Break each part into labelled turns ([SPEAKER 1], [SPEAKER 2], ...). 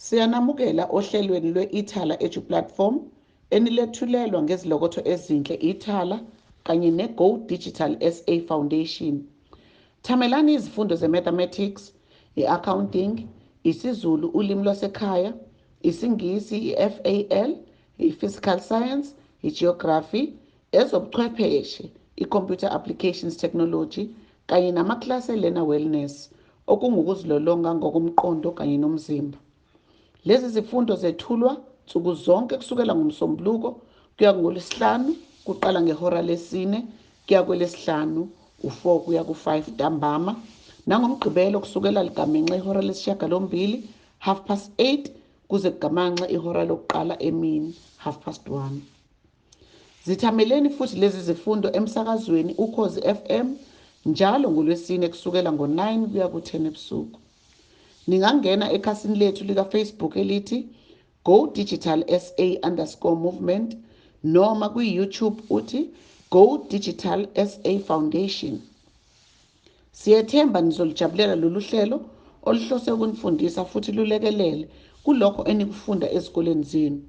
[SPEAKER 1] Siyanamukela ohlelweni lwe-Ithala Edu Platform enilethulelwa ngezilokotho ezinhle Ithala kanye ne-Go Digital SA Foundation. Thamelani izifundo ze-mathematics, i-accounting, isiZulu ulimi lwasekhaya, isiNgisi, i-FAL, i-physical science, i-geography, ezobuchwepheshe, i-computer applications technology kanye namaklasi e-learner wellness okungukuzilolonga ngokomqondo kanye nomzimba. Lezi zifundo zethulwa nsuku zonke kusukela ngoMsombuluko kuya ngoLwesihlanu kuqala ngehora lesi-4 kuya kwelesihlanu u-4 kuya ku-5 ntambama nangoMgqibelo kusukela ligamanxe ihora lesi-8 8:30 kuze kugamanxe ihora lokuqala emini 1:30. Zithameleni futhi lezi zifundo emsakazweni Ukhozi FM njalo ngoLwesine kusukela ngo-9 kuya ku-10 ebusuku. Ningangena ekhasini lethu lika-Facebook elithi Go Digital SA_movement noma kwi-YouTube uthi Go Digital SA Foundation. Siyethemba nizolijabulela lolu hlelo oluhlose ukunifundisa futhi lulekelele kulokho enikufunda ezikoleni zenu.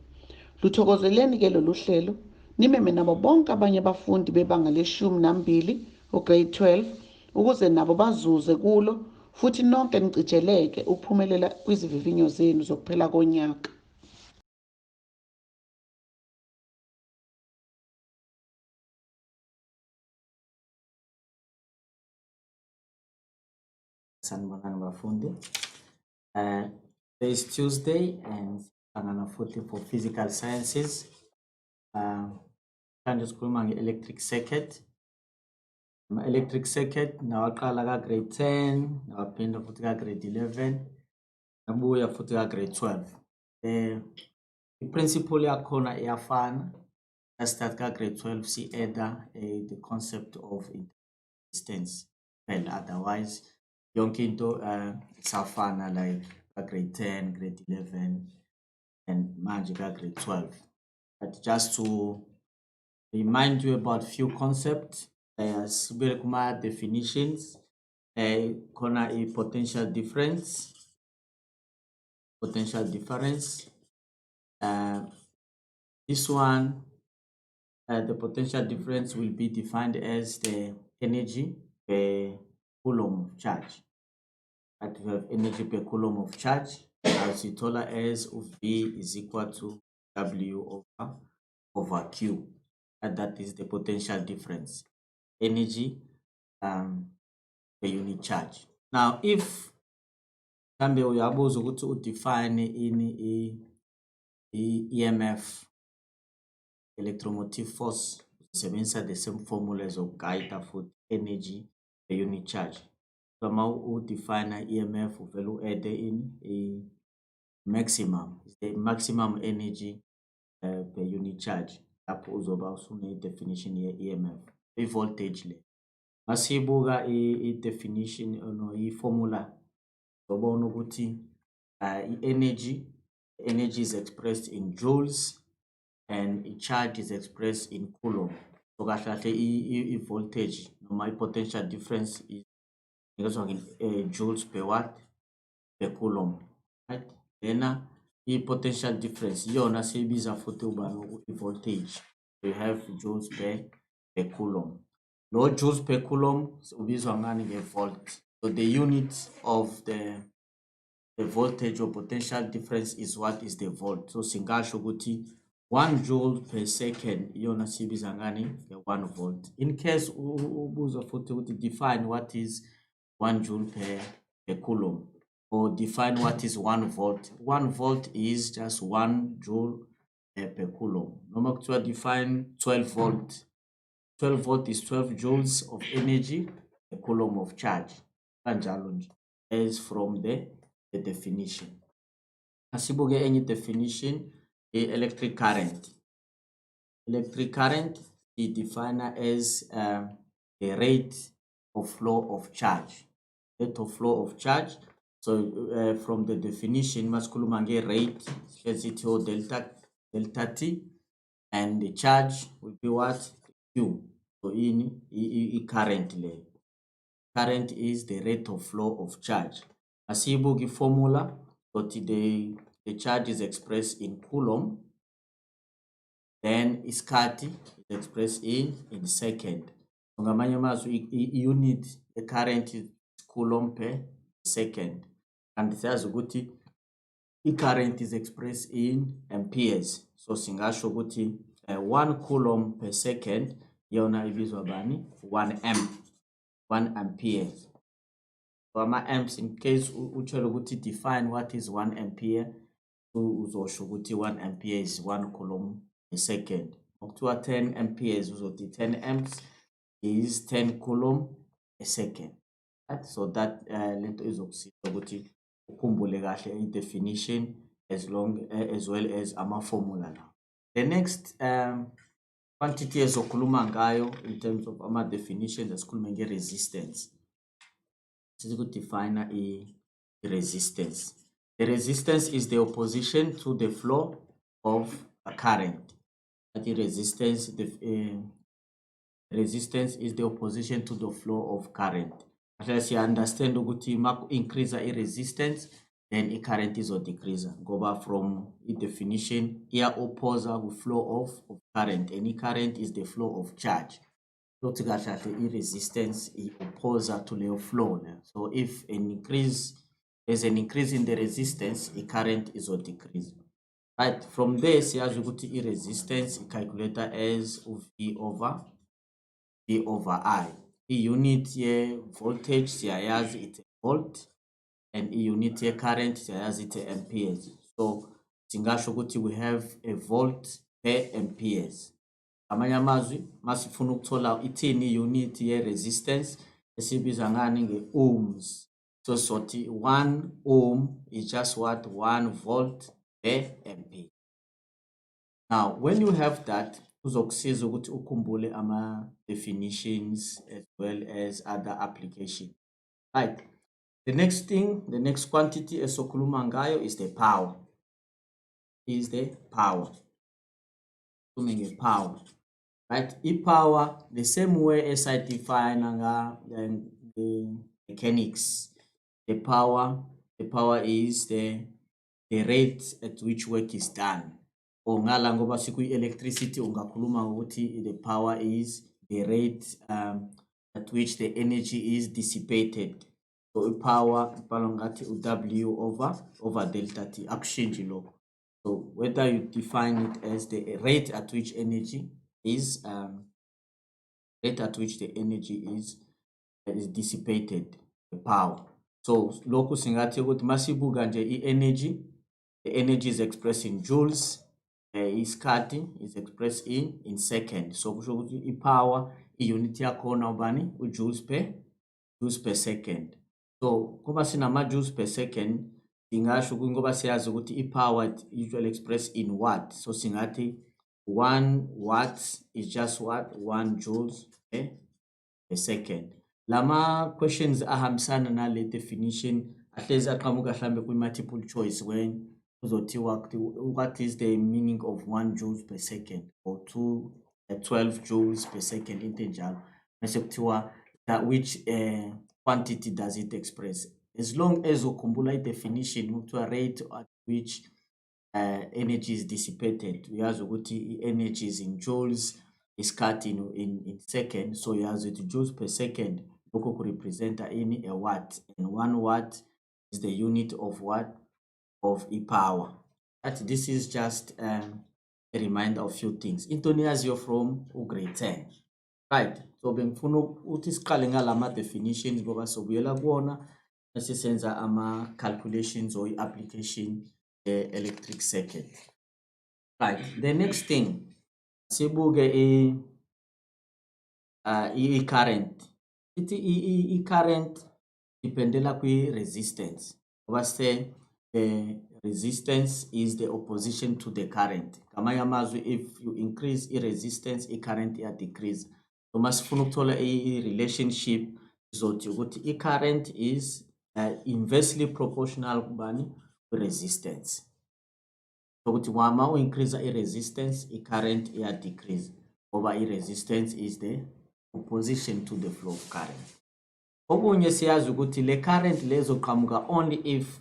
[SPEAKER 1] Luthokozeleni-ke lolu hlelo nimeme nabo bonke abanye abafundi bebanga le-12 grade 12 ukuze nabo bazuze kulo futhi nonke nicijeleke ukuphumelela kwizivivinyo zenu zokuphela konyaka.
[SPEAKER 2] Sanibonani bafundi. Today is Tuesday and I'm for physical sciences. Manje sikhuluma nge-electric circuit. Electric circuit nawaqala ka grade 10, nawaphinda futhi ka grade 11, nabuya futhi ka grade 12. I-principle yakhona iyafana. Start ka grade 12 si-add the concept of distance. Well, otherwise yonke into isafana like ka grade 10, grade 11 and manje ka grade 12. But just to remind you about few concepts, sibele kuma definitions, khona i-potential difference. This one, the potential difference will be defined as the energy per coulomb of charge. That we have energy per coulomb of charge as Ithala as of V is equal to W over Q. And that is the potential difference. Energy per unit charge. Now, if we are able to define in EMF, electromotive force, sebenzisa the same formulas of guide for energy per unit charge. So now define EMF, we add in a maximum, the maximum energy per unit charge. Suppose about a definition here EMF, a voltage. Masibuga a definition or a formula. So energy is expressed in joules and a charge is expressed in coulomb. So a voltage, my potential difference is joules per watt per coulomb. Right? Then the potential difference, yona sebiza futhi voltage. We have joules per coulomb. No joules per coulomb ubizwa ngani nge-volt. So the unit of the voltage or potential difference is what is the volt. So singasho ukuthi 1 joule per second yona sibiza ngani nge-1 volt. In case ubuzwa futhi ukuthi define what is 1 joule per coulomb or define what is 1 volt. 1 volt is just 1 joule per coulomb. Noma kuthiwa define 12 volt. 12 volt is 12 joules of energy per coulomb of charge. Kanjalo nje as from the definition. Asibuke enye definition, electric current. Electric current is defined as the rate of flow of charge. Rate of flow of charge. So from the definition, maskuluma nge rate, delta T, and the charge will be what? Q. So in current level. Current is the rate of flow of charge. Asibuki formula, but the the charge is expressed in coulomb, then isikhathi is expressed in second. Ngamanye amazwi i-unit current is coulomb per second. And siyazi ukuthi i-current is expressed in amperes. So singasho ukuthi 1 coulomb per second yona ibizwa bani? 1 amp, 1 ampere. So ama-amps, in case utshela ukuthi define what is 1 ampere, uzosho ukuthi 1 ampere is 1 coulomb per second. Okuthiwa 10 amperes uzothi 10 amps is 10 coulomb per second. Right? So that lento izokusiza ukuthi ukhumbule kahle i-definition as well as ama-formula now. The next quantity ezokhuluma ngayo in terms of ama-definitions esikhuluma nge-resistance. Define i-resistance. The resistance is the opposition to the flow of a current. The resistance is the opposition to the flow of current. As you understand, ukuthi increase i-resistance, then i-current is decrease. Go from the definition here, oppose the flow of current. Any current is the flow of charge. I-resistance is opposed to the flow. So if there's an increase in the resistance, the current is a decrease. Right, from there, siyazi ukuthi i-resistance calculator as V over I. I-unit ye voltage siyayazi it's a volt, and i-unit ye current siyayazi it's amperes. So singasho ukuthi we have a volt per amperes. Amanye amazwi masifuna ukuthola ithini i-unit ye-resistance esibiza ngani nge-ohms. So sothi 1 ohm is just what? 1 volt per ampere. Now, when you have that, uzokusiza ukuthi ukhumbule ama-definitions as well as other applications. Right. The next quantity esokhuluma ngayo is the power. Assuming a power. Right? I-power, the same way as I define the mechanics. The power is the rate at which work is done. Or ngala ngoba siku-electricity ungakhuluma ukuthi the power is the rate at which the energy is dissipated. So i-power ibhalwa ngathi u-W over delta T. Akushintshi lokho. So whether you define it as the rate at which energy is dissipated, the power. So lokhu singathi ukuthi masibuka nje i-energy, the energy is expressed in joules, isikhathi is expressed in second. So kusho ukuthi i-power i-unit yakhona ubani u-joules per second. So kuba sinama joules per second, singasho ngoba siyazi ukuthi i-power usually expressed in watt. So singathi 1 watt is just what? 1 joules per second. Lama questions ahambisana nale definition ahlezi aqhamuka mhlambe kwi-multiple choice when uzothiwa what is the meaning of 1 joules per second or 12 joules per second into njalo. Bese kuthiwa that which quantity does it express? As long as ukhumbula i-definition kuthiwa rate at which energy is dissipated, uyazi ukuthi energy is in joules, isikhathi in second. So uyazi ukuthi joules per second lokho ku represent a watt, and 1 watt is the unit of what? Of power. This is just a reminder of few things. Into niyaziyo from grade 10. Right. So bengifuna ukuthi siqale ngalama definitions ngoba sobuyela kuona esisenza ama calculations or application electric circuit. Right. The next thing sibuke i-current. I-current dependela kwi-resistance. Ngoba say the resistance is the opposition to the current. Ngamanye amazwi, if you increase i-resistance, i-current decrease. So masifuna ukuthola i-relationship zothi ukuthi i-current is inversely proportional kubani? Resistance. So ukuthi wama u-increase i-resistance, i-current decrease. Over i-resistance is the opposition to the flow of current. Okunye siyazi ukuthi le current lezo qhamuka only if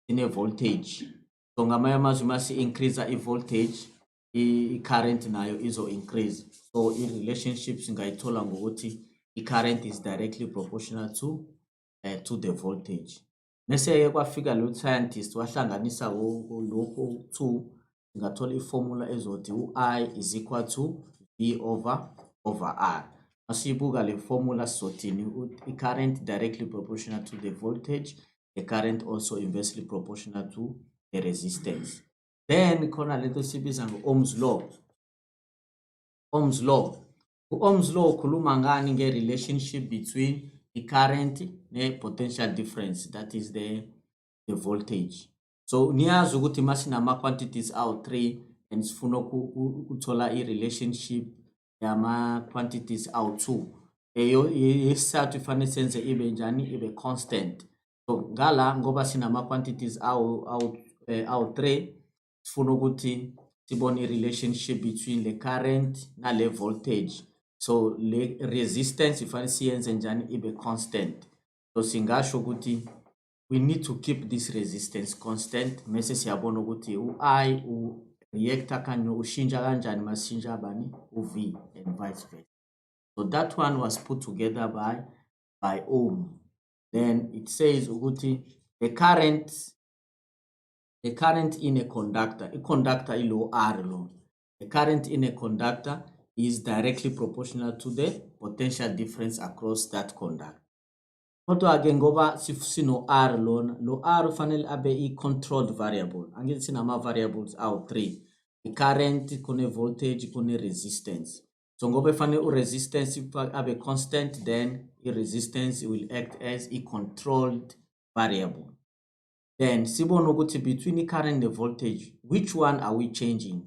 [SPEAKER 2] voltage. So ngamanye amazwi masi increase i-voltage, i-current nayo izo increase. So i-relationships ngayithola ngokuthi i-current is directly proportional to the voltage. Mese-ke kwafika lo scientist wahlanganisa lokhu 2, ngathola i-formula ezothi u-I is equal to V over R. Masibuka le formula sizothini, i-current directly proportional to the voltage, the current also inversely proportional to the resistance. Then khona lento sibiza ngo-Ohm's law. Ohm's law. U-Ohm's law ukhuluma ngani nge-relationship between the current ne-potential difference, that is the voltage. So niyazi ukuthi masinama quantities awu-3 and sifuna ukuthola i-relationship yama quantities awu-2. Yesithathu ifanele senze ibe njani, ibe constant. So ngala ngoba sinama quantities awu-3 sifuna ukuthi sibone i-relationship between the current na le voltage. So le resistance ifanele siyenze njani ibe constant. So singasho ukuthi we need to keep this resistance constant. Mese siyabona ukuthi u-I u-reactor kanye ushintsha kanjani masishintsha bani u-V and vice versa. So that one was put together by Ohm. Then it says ukuthi the current in a conductor, ilo R lo. The current in a conductor is directly proportional to the potential difference across that conductor. Kodwa ke ngoba sino R lona, lo R ufanele abe i-controlled variable. Angithi sinama variables awu-3. I-current, kune voltage, kune resistance. So ngoba efanele u-resistance abe constant, then i-resistance will act as a controlled variable. Then sibona ukuthi between i-current and the voltage, which one are we changing?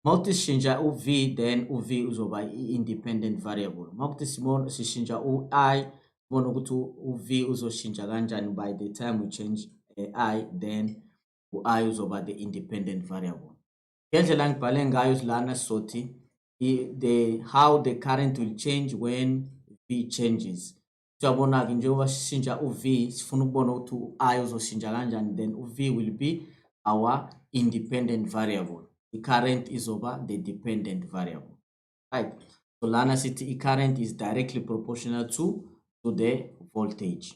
[SPEAKER 2] Mawukuthi sishintsha u-V, then u-V uzoba i-independent variable. Mawukuthi sishintsha u-I, sibona ukuthi u-V uzoshintsha kanjani by the time we change I, then u-I uzoba the independent variable. Ngendlela ngibhale ngayo lana sizothi how the current will change when V changes. Siyabona ke njengoba sishintsha u-V sifuna ukubona ukuthi u-I uzoshintsha kanjani, then u-V will be our independent variable. The current izoba the dependent variable. Right. So lana sithi i-current is directly proportional to the voltage.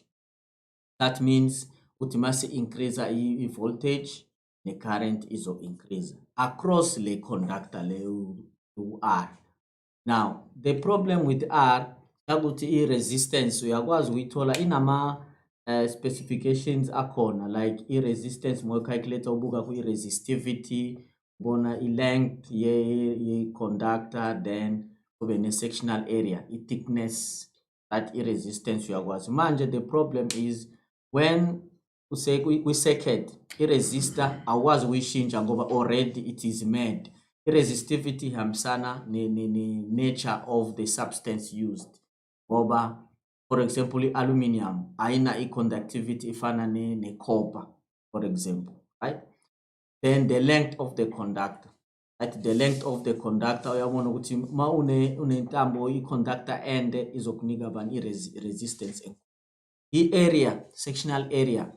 [SPEAKER 2] That means ukuthi mase increase i-voltage, the current izo increase across the conductor le R. Now the problem with R ukuthi i-resistance uyakwazi ukuyithola inama specifications akhona, like i-resistance moyicalculate ubuka ku-resistivity, bona i-length ye-conductor, then kube ne-sectional area, i-thickness, that i-resistance uyakwazi. Manje the problem is when say kwi-circuit i-resistor awukwazi ukuyishintsha ngoba already it is made. I-resistivity ihambisana ne-nature of the substance used. Ngoba for example i-aluminium ayina i-conductivity ifana ne-copper for example, right? Then the length of the conductor, at the length of the conductor uyabona ukuthi ma unentambo i-conductor ende izokunika bani i-resistance. I-area, sectional area,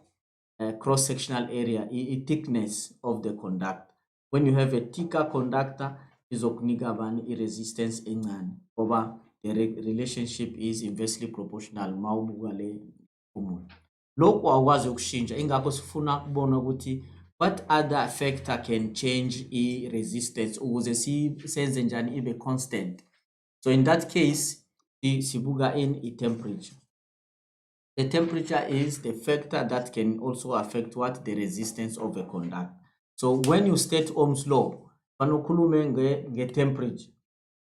[SPEAKER 2] cross sectional area, i-thickness of the conductor. When you have a thicker conductor izokunika bani i-resistance encane ngoba the relationship is inversely proportional mawubuka le formula. Lokhu awukwazi ukushintsha, ingakho sifuna ukubona ukuthi what other factor can change i-resistance ukuze senze njani ibe constant. So in that case sibuka in temperature. The temperature is the factor that can also affect what the resistance of a conductor. So when you state Ohm's law, panokhulume nge-temperature,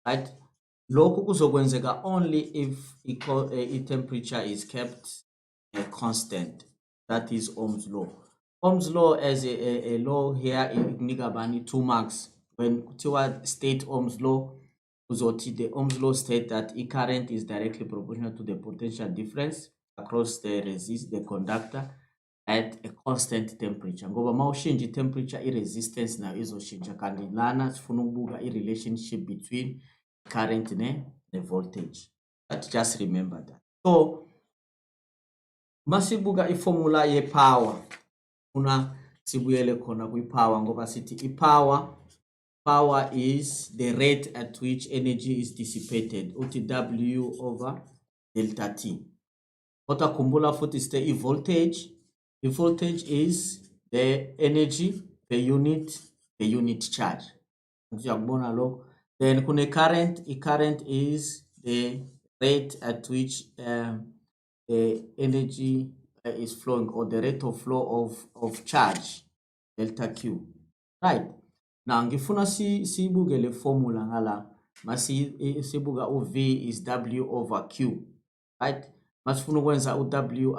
[SPEAKER 2] right? Lokhu kuzokwenzeka only if temperature is kept constant. That is Ohm's law. Ohm's law as a law here ikunika bani 2 marks. When kuthiwa state Ohm's law, uzothi the Ohm's law state that a current is directly proportional to the potential difference across the conductor at a constant temperature. Ngoba mawushintsha i-temperature, i-resistance nayo izoshintsha, kanti lana sifuna ukubuka i-relationship between current and the voltage. But just remember that. So masibuka i-formula ye-power, una sibuyele khona kwi-power ngoba sithi power is the rate at which energy is dissipated, uthi W over delta T. Kodwa khumbula futhi sithe i-voltage is the energy per unit charge. Ngiyakubona lokho. Then kune current, i-current is the rate at which the energy is flowing, or the rate of flow of charge, delta Q. Right. Now ngifuna sibuke le formula ngala. Sibuka u-V is W over Q. Right? Masifuna ukwenza u-W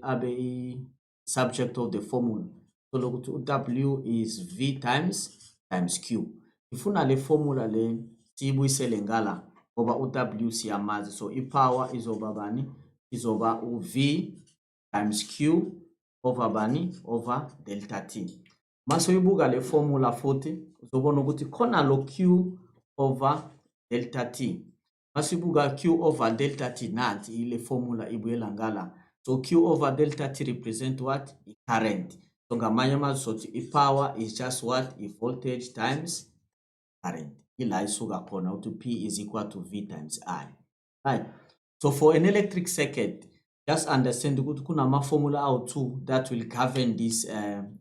[SPEAKER 2] abe subject of the formula. So lokuthi u-W is V times Q. Ngifuna le formula le siyibuyisele ngala ngoba u-W siyamazi. So i-power izoba bani? Izoba u-V times Q over bani? Over delta T. Mase uyibuka le formula futhi uzobona ukuthi khona lo Q over delta T. Mase uyibuka Q over delta T nanti ile formula ibuyela ngala. So Q over delta T represent what? I-current. So ngamanye amazwi sothi i-power is just what? I-voltage times current. Ila isuka khona uthi P is equal to V times I. Right. So for an electric circuit, just understand ukuthi kunama formula awu-2 that will govern this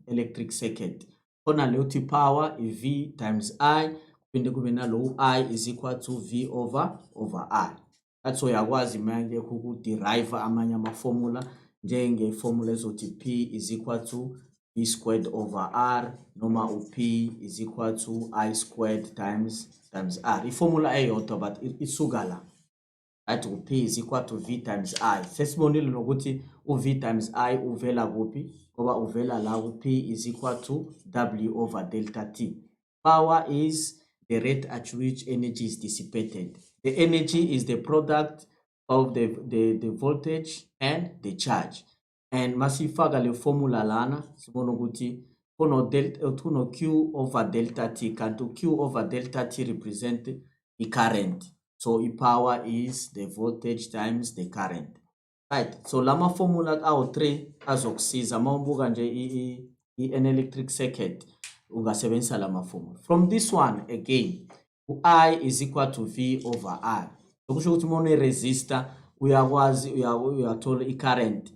[SPEAKER 2] electric circuit. Khona le uthi power is V times I, kuphinde kube nalo I is equal to V over I. That's why uyakwazi manje ukuderive amanye ama-formula njenge formula ezothi P is equal to V squared over R noma u-P is equal to I squared times R. I-formula eyodwa but isuka la. Right, P is equal to V times I. Sesibonile nokuthi u-V times I uvela kuphi ngoba uvela la u-P is equal to W over delta T. Power is the rate at which energy is dissipated. The energy is the product of the voltage and the charge. And masifaka le formula lana sibona ukuthi kuno Q over delta T, kanti Q over delta T represent the current. So power is the voltage times the current. Right. So lama formula awu-3 azokusiza mawubuka nje an electric circuit ungasebenzisa lama formula. From this one again, I is equal to V over R. Okusho ukuthi uma resistor uyakwazi uyathola i-current.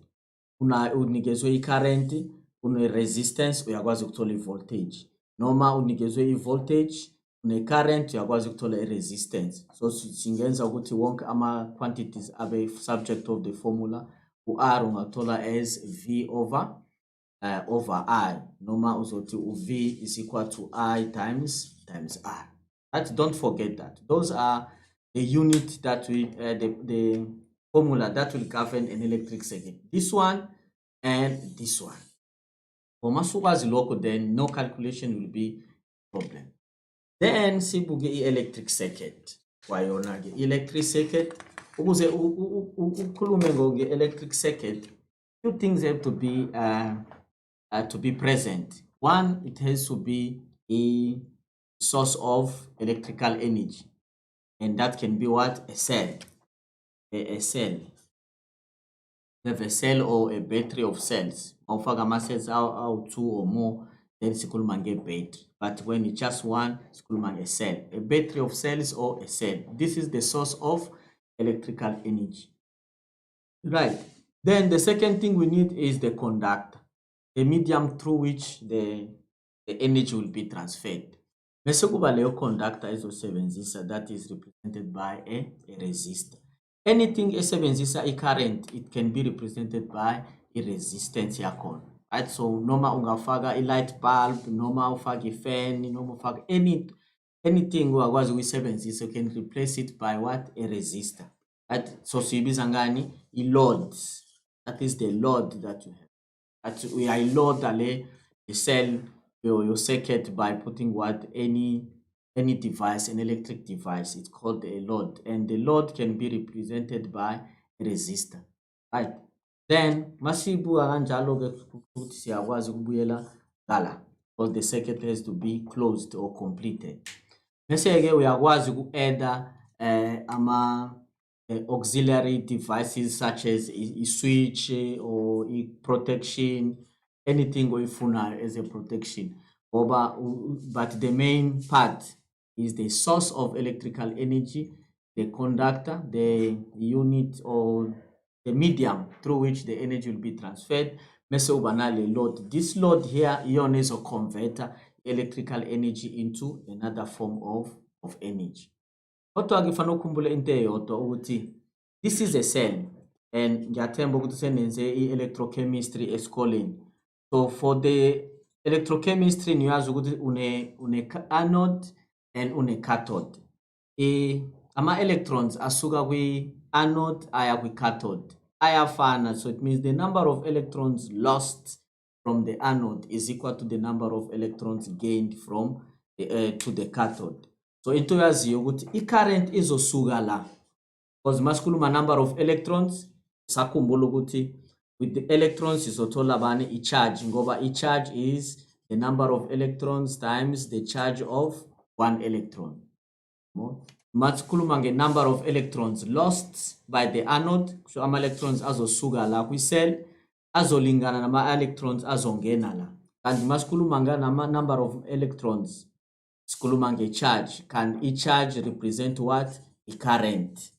[SPEAKER 2] Unikezwe i-current, une-resistance uyakwazi ukuthola i-voltage. Noma unikezwe i-voltage, une-current uyakwazi ukuthola i-resistance. So singenza ukuthi wonke ama-quantities abe subject of the formula. U-R ungathola as V over I. Noma uzothi u-V is equal to I times R. Right? Don't forget that. Those are the unit that we, the formula that will govern an electric circuit. This one and this one. For masukwazi lokho, then no calculation will be a problem. Then sibuke i-electric circuit. Kwayona ke electric circuit ukuze ukhulume nge-electric circuit, two things have to be present. One, it has to be a source of electrical energy, and that can be what? A cell. A cell. You have a cell or a battery of cells. Mawufaka ama-cells awu-2 or more, then sikhuluma nge-battery. But when it's just one, sikhuluma a cell. A battery of cells or a cell. This is the source of electrical energy. Right. Then the second thing we need is the conductor, the medium through which the energy will be transferred. Bese kuba leyo conductor ezosebenzisa, that is represented by a resistor. Anything esebenzisa i-current, it can be represented by a resistance yakhona. Right? So noma ungafaka i-light bulb, noma ufaka i-fan, noma ufaka anything uyakwazi ukuyisebenzisa, you can replace it by what? A resistor. Right? So siyibiza ngani? I-load. That is the load that you have. Uyayload the cell, your circuit, by putting what? Any device, an electric device. It's called a load, and the load can be represented by a resistor. Right? Then masibuka kanjalo ke ukuthi siyakwazi ukubuyela ngala, because the circuit has to be closed or completed. Bese ke uyakwazi uku-add ama auxiliary devices such as a switch or a protection anything oyifunayo as a protection. But the main part is the source of electrical energy, the conductor, the unit or the medium through which the energy will be transferred. Mese ubanale load. This load here is a converter electrical energy into another form of energy. Kodwa-ke fanele ukhumbule into eyodwa ukuthi this is a cell and ngiyathemba ukuthi senenze i-electrochemistry esikoleni. So for the electrochemistry niyazi ukuthi une anode and une cathode. Ama-electrons asuka kwi-anode aya kwi-cathode ayafana, so it means the number of electrons lost from the anode is equal to the number of electrons gained from to the cathode. So into yaziyo ukuthi i-current izosuka la because masikhuluma number of electrons sakhumbula ukuthi with the electrons izothola bani i-charge ngoba i-charge is the number of electrons times the charge of one electron. Masikhuluma nge-number of electrons lost by the anode, so ama-electrons azosuka la kwi-cell azolingana nama-electrons azongena la. Kanti masikhuluma ngama-number of electrons sikhuluma nge-charge, can i-charge represent what? I-current.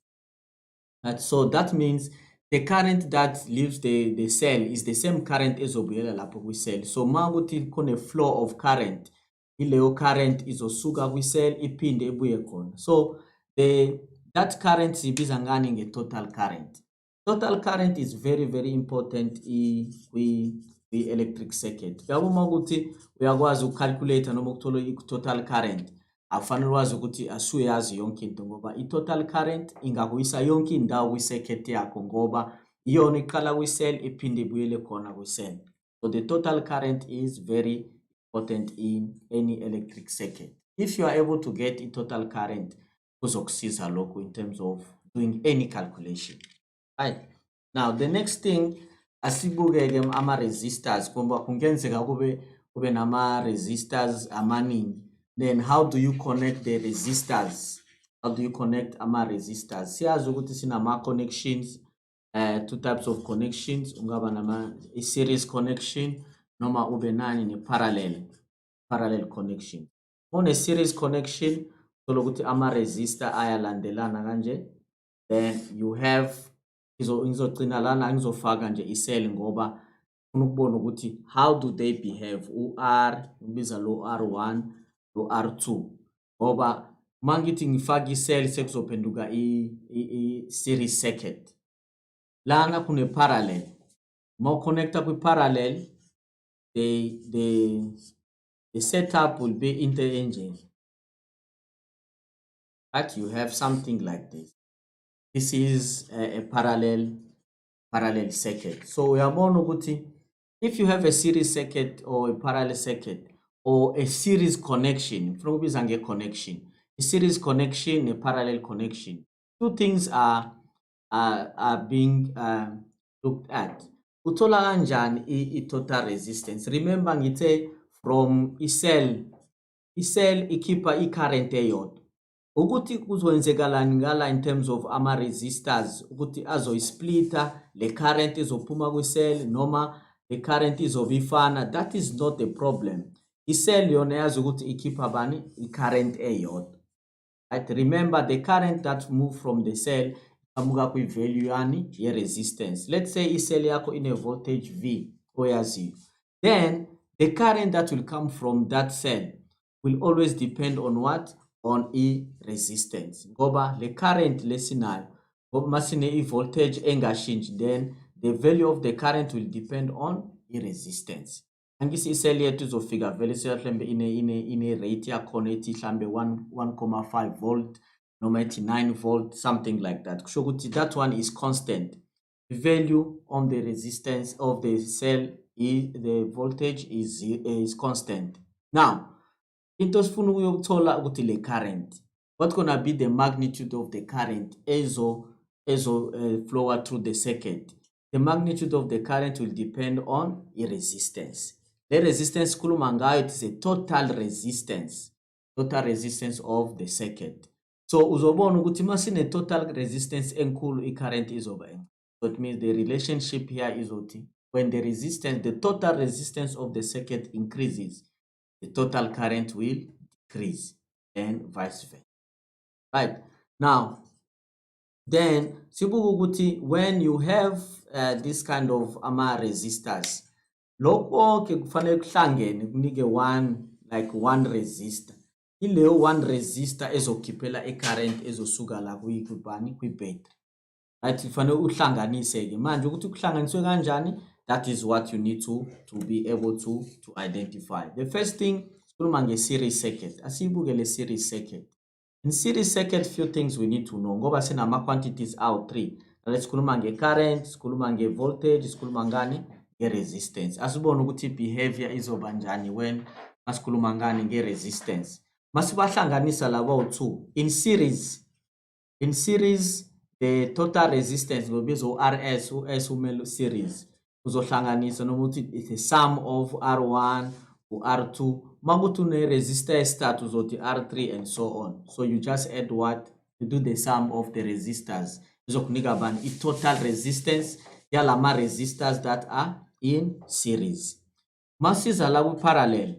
[SPEAKER 2] So that means the current that leaves the cell is the same current ezobuyela lapho kwi-cell. So makuthi khona flow of current, ileyo current izosuka kwi-cell iphinde ibuye khona. So that current sibiza ngani nge-total current. Total current is very, very important kwi-electric circuit. Uma ukuthi uyakwazi ucalculate noma ukuthola i-total current, afanele wazi ukuthi asuyazi yonke into ngoba i-total current ingakuyisa yonke indawo kwi-circuit yakho ngoba iyona iqala kwi-cell iphinde ibuyele khona kwi-cell. So the total current is very important in any electric circuit. If you are able to get a total current, kuzokusiza lokho in terms of doing any calculation. Right. Now the next thing asibuke ama-resistors ngoba kungenzeka kube nama-resistors amaningi. Then how do you connect the resistors? How do you connect ama-resistors? Siyazi ukuthi sinama-connections, two types of connections. Ungaba a series connection noma ube nani ne-parallel connection. On a series connection, solo ukuthi ama-resistor ayalandelana kanje. Then you have ngizogcina lana ngizofaka nje i-cell ngoba ufuna ukubona ukuthi how do they behave, u-R ngibiza lo R1 lo R2 ngoba mangithi ngifaka i-cell sekuzophenduka i-series circuit. Lana kune parallel, ma connector kwi-parallel the setup will be into engine. But you have something like this. This is a parallel circuit. So we are more if you have a series circuit or a parallel circuit or a series connection, from a connection, a series connection, a parallel connection, two things are being looked at. Uthola kanjani i-total resistance. Remember ngithe from i-cell ikhipha i-current eyodwa. Ukuthi kuzowenzekalani ngala in terms of ama-resistors ukuthi azoyisplita le current izophuma kwi-cell noma le current izobifana, that is not the problem. I-cell yona yazi ukuthi ikhipha bani i-current eyodwa. Right? Remember the current that move from the cell amuka kwi-value yani ye-resistance. Let's say i-cell yakho ine voltage V oyaziyo. Then the current that will come from that cell will always depend on what? On i-resistance. Ngoba le current lesinayo, ngoba masine i-voltage engashinji, then the value of the current will depend on i-resistance. Angisi i-cell yethu izofika vele siyahlembe ine rate yakhona ethi hlambe 1.5 volt noma ethi 9 volt, something like that. Kusho ukuthi that one is constant. The value on the resistance of the cell is the voltage is constant. Now, into sifuna ukuyothola ukuthi le current, what's gonna be the magnitude of the current ezo flow through the circuit. The magnitude of the current will depend on a resistance. The resistance khuluma ngayo, it is a total resistance of the circuit. So uzobona ukuthi masine total resistance enkulu i-current izoba. So it means the relationship here is when the total resistance of the circuit increases, the total current will decrease, and vice versa. Right. Now, then when you have this kind of resistors, lokho ke kufanele kuhlangene kunike one resistor. Ileyo one resistor ezokhiphela current ezosuka la kwi-battery. Right, kufanele uhlanganise ke manje ukuthi kuhlanganiswe kanjani. That is what you need to be able to identify. The first thing sikhuluma nge-series circuit. Asiyibuke le series circuit. In series circuit, few things we need to know. Ngoba sinama quantities out 3. Let's sikhuluma nge-current, sikhuluma nge-voltage, sikhuluma ngani nge-resistance. Asibone ukuthi behavior izoba njani when asikhuluma ngani nge-resistance. Masibahlanganisa labo 2 in series, the total resistance ngobizwa RS, US umele series. Uzohlanganisa noma uthi it's a sum of R1 R2. Makuthi une-resistor esithathu uzothi R3 and so on. So you just add what? You do the sum of the resistors. Izokunika bani i-total resistance yalama resistors that are in series. Masiza la ku-parallel.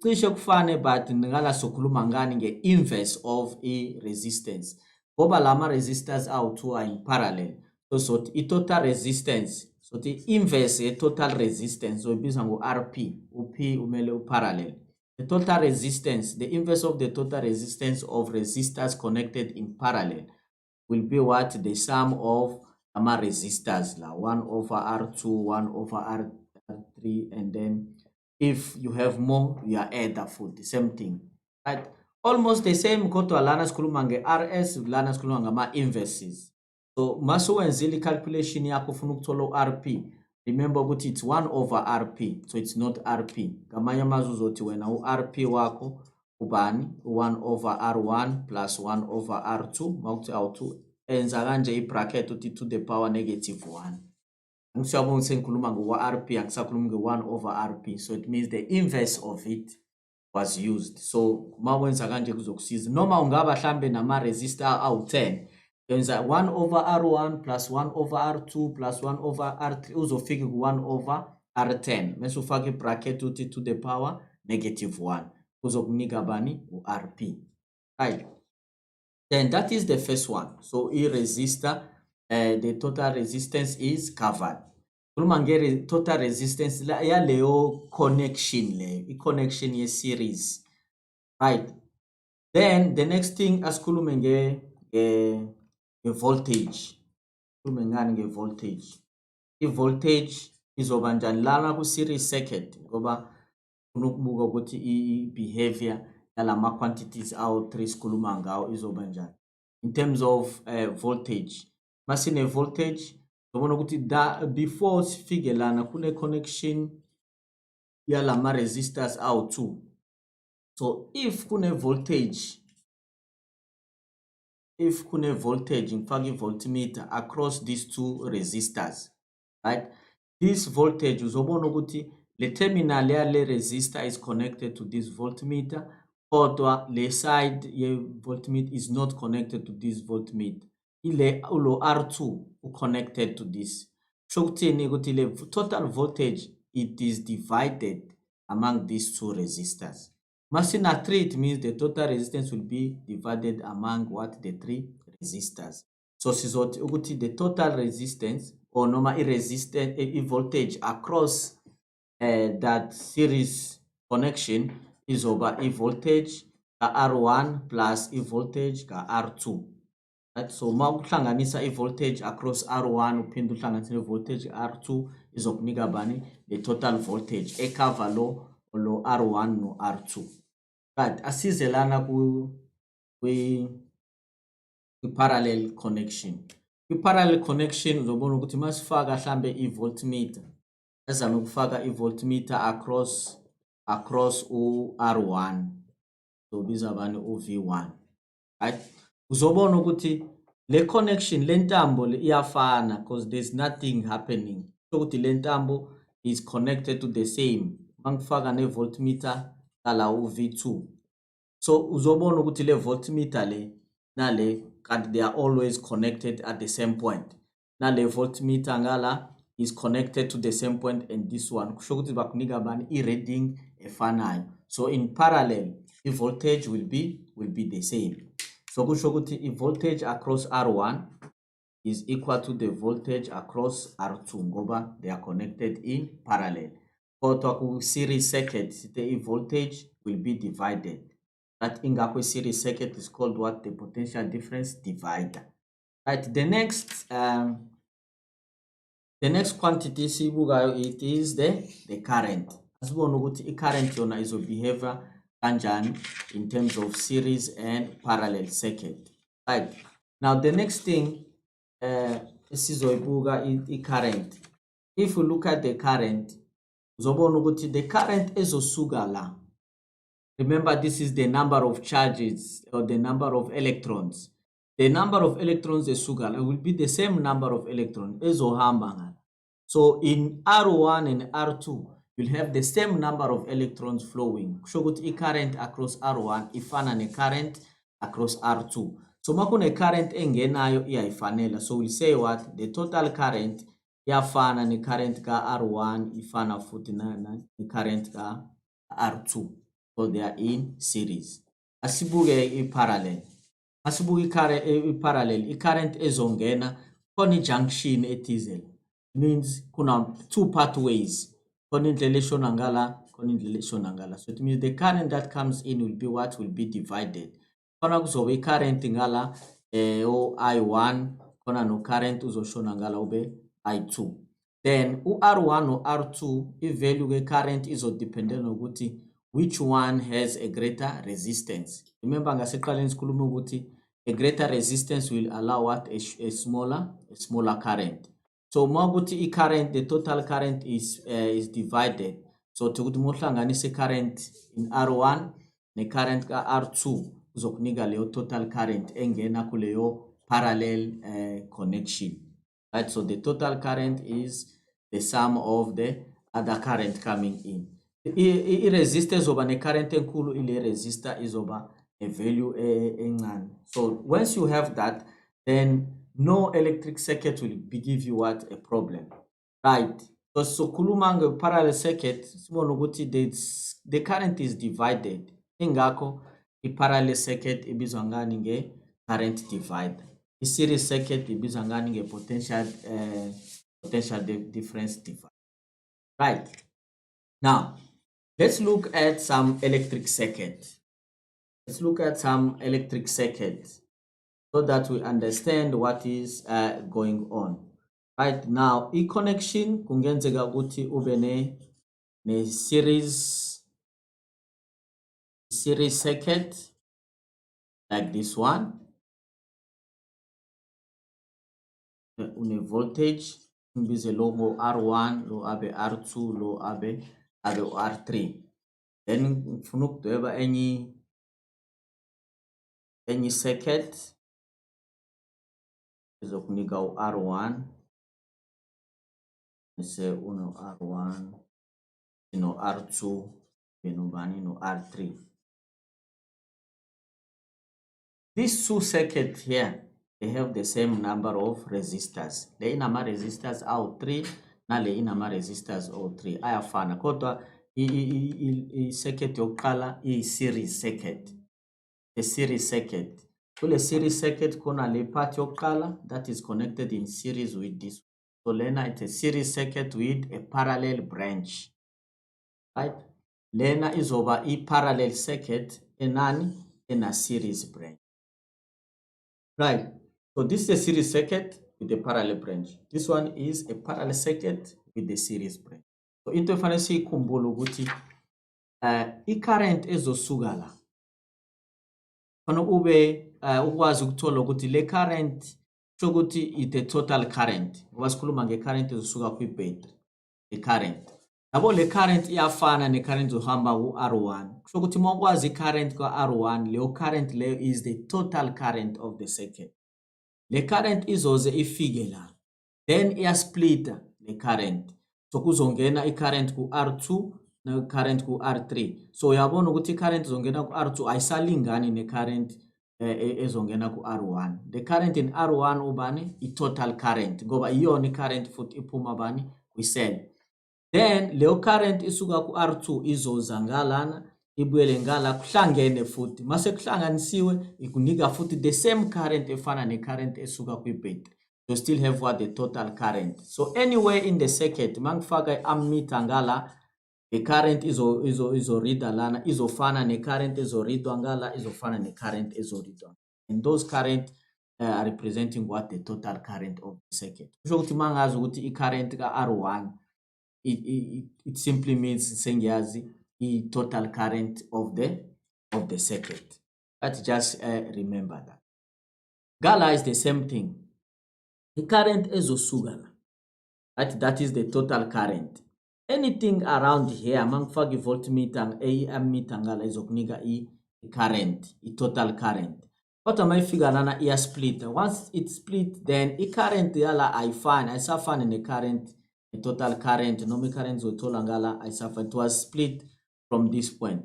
[SPEAKER 2] Cishe kufane but ngala sokhuluma ngani nge-inverse of i-resistance. Ngoba lama resistors awu-2 are in parallel. So i-total resistance, so the inverse ye-total resistance, so ibizwa ngo-RP, P umele parallel. The total resistance, the inverse of the total resistance of resistors connected in parallel will be what? The sum of resistors, 1 over R2, 1 over R3, and then if you have more, you add that for the same thing, right? Almost the same. Go to lana sikhuluma nge-RS, lana sikhuluma ngama-inverses. So masowenzile calculation yakho ufuna ukuthola RP, remember ukuthi it's 1 over RP, so it's not RP. Ngamanye amazwi uzothi wena u-RP wakho ubani 1 over R1 plus 1 over R2, mawukuthi awu2 enza kanje i-bracket uthi to the power -1. Angisiyabona ukuthi ngikhuluma ngo-RP, angisakhuluma nge-1 over RP, so it means the inverse of it was used. So mawenza kanje kuzokusiza. Noma ungaba hlambe nama-resistor awu-10, yenza 1 over R1 plus 1 over R2 plus 1 over R3 uzofika ku-1 over R10. Mase ufake i-bracket uthi to the power -1. Kuzokunika bani u-RP. Right. Then that is the first one. So i-resistor, the total resistance is covered. Khuluma nge-total resistance yaleyo connection leyo, i-connection ye-series. Right. Then the next thing asikhulume nge-voltage. Khulume ngani nge-voltage. I-voltage izoba njani lana ku-series circuit ngoba ufuna ukubuka ukuthi i-behavior yalama quantities awu-3 sikhuluma ngawo izoba njani. In terms of voltage, masine voltage ubona ukuthi before sifike lana kune connection yalama resistors awu-2. So if kune voltage ngifaka i-voltmeter across these 2 resistors, right? This voltage uzobona ukuthi le terminal yale resistor is connected to this voltmeter, kodwa le side ye voltmeter is not connected to this voltmeter. Ile ulo R2 connected to this. So kuthini ukuthi le total voltage it is divided among these 2 resistors. Masina 3, it means the total resistance will be divided among what? The 3 resistors. So sizothi ukuthi the total resistance or noma i-voltage across that series connection is over i-voltage ka R1 plus i-voltage ka R2. Right? So mawuhlanganisa i-voltage across R1 uphinde uhlanganise i-voltage R2 izokunika bani the total voltage ecover lo R1 no R2. Right, asize lana kwi-parallel connection. Kwi-parallel connection uzobona ukuthi masifaka hlambe i-voltmeter, ezama ukufaka i-voltmeter across u-R1, so biza bani u-V1. Right, uzobona ukuthi le connection le ntambo le iyafana because there's nothing happening. So ukuthi le ntambo is connected to the same. Mangifaka ne-voltmeter kala u-V2. So uzobona ukuthi le voltmeter le nale kanti they are always connected at the same point. Nale voltmeter ngala is connected to the same point, and this one kusho ukuthi bakunika bani i-reading efanayo. So in parallel, the voltage will be the same. So kusho ukuthi i-voltage across R1 is equal to the voltage across R2 ngoba they are connected in parallel. Kodwa ku series circuit, the voltage will be divided. That ingakho series circuit is called what? The potential difference divider. Right. The next quantity it is the current. Asibona ukuthi i-current yona izobehavior kanjani in terms of series and parallel circuit. Right. Now the next thing sizoyibuka i-current. If we look at the current, uzobona ukuthi the current ezosuka la. Remember, this is the number of charges or the number of electrons. The number of electrons esuka will be the same number of electrons ezohamba. So in R1 and R2, you'll have the same number of electrons flowing. Kusho ukuthi i-current across R1 ifana ne-current across R2. So makune current engenayo iyayifanela. So we'll say what? The total current iyafana ne-current ka R1 ifana futhi ne-current ka R2. So they are in series. Asibuke i-parallel. Asibuke i-parallel. I-current ezongena koni junction ethize. Means kuna two pathways. Koni indlela eshona ngala, koni indlela eshona ngala. So it means the current that comes in will be what? Will be divided. Kona kuzobe current ngala o I1, kona no current uzoshona ngala ube I2. Then u-R1 or R2, i-value ke-current izodependent ukuthi which one has a greater resistance. Remember ngaseqaleni sikhuluma ukuthi a greater resistance will allow what? A smaller current. So maguti i-current, the total current is divided. So ukuthi mohlanganise current in R1 ne current ka R2 uzokunika leyo total current engena kuleyo parallel connection. Right? So the total current is the sum of the other current coming in. I-resistance over ne current enkulu ile resistor izoba a value encane. So once you have that, then no electric circuit will give you what? A problem. Right? So kuluma parallel circuit, sibona ukuthi the current is divided. Ingakho i-parallel circuit ibizwa ngani nge-current divider. I-series circuit ibizwa ngani nge-potential difference divider. Right? Now, let's look at some electric circuit. Let's look at some electric circuits so that we understand what is going on. Right now, e-connection kungenzeka ukuthi ube ne series circuit like this one. Une voltage imbize logo R1, lo abe R2, lo abe R3. Then ufuna ukudweba any circuit izokunika u-R1 bese uno R1 no R2 benubani no R3. These two circuits here, they have the same number of resistors. Le inama resistors awu 3 na le inama resistors awu 3 ayafana kodwa i-circuit yokuqala i-series circuit. A series circuit. Kule series circuit kona le part yokuqala that is connected in series with this. So lena it's a series circuit with a parallel branch. Right? Lena izoba i-parallel circuit enani ena series branch. Right. So this is a series circuit with a parallel branch. This one is a parallel circuit with the series branch. So into efanele sikhumbule ukuthi i-current ezosuka la khona ube ukwazi ukuthola ukuthi le current shokuthi ite total current ngoba sikhuluma nge-current ezosuka kwi-battery. The current yabo le current iyafana ne-current zohamba ku-R1 kusho ukuthi uma ukwazi i-current ka-R1 leyo current leyo is the total current of the circuit. Le current izoze ifike la then iyasplita le current so kuzongena i-current ku-R2 na current ku-R3. So uyabona ukuthi i-current izongena ku-R2 ayisalingani ne-current ezongena ku R1. The current in R1 ubani i-total current ngoba iyona i-current futhi iphuma bani kwi-cell. Then leyo current isuka ku R2 izoza ngalana ibuyele ngala kuhlangene futhi mase kuhlanganisiwe ikunika futhi the same current efana ne-current esuka kwi-battery. You still have what the total current. So anywhere in the circuit mangifaka i-ammeter ngala the current izo-reada lana izofana ne-current ezo-readwa ngala izofana ne-current ezo-readwa. And those current are representing what the total current of the circuit. Kusho ukuthi mangazi ukuthi i-current ka-R1 it simply means sengiyazi i-total current of the circuit. But just remember that. Gala is the same thing. The current ezosuka la. That is the total current. Anything around here, mangifaka voltmeter, ammeter ngala izokunika i-current, i-total current. Kodwa mayifika lana iya split. Once it split, then i-current yala ayisafani ne-current, total current, noma i-current zothola ngala ayisafani. It was split from this point.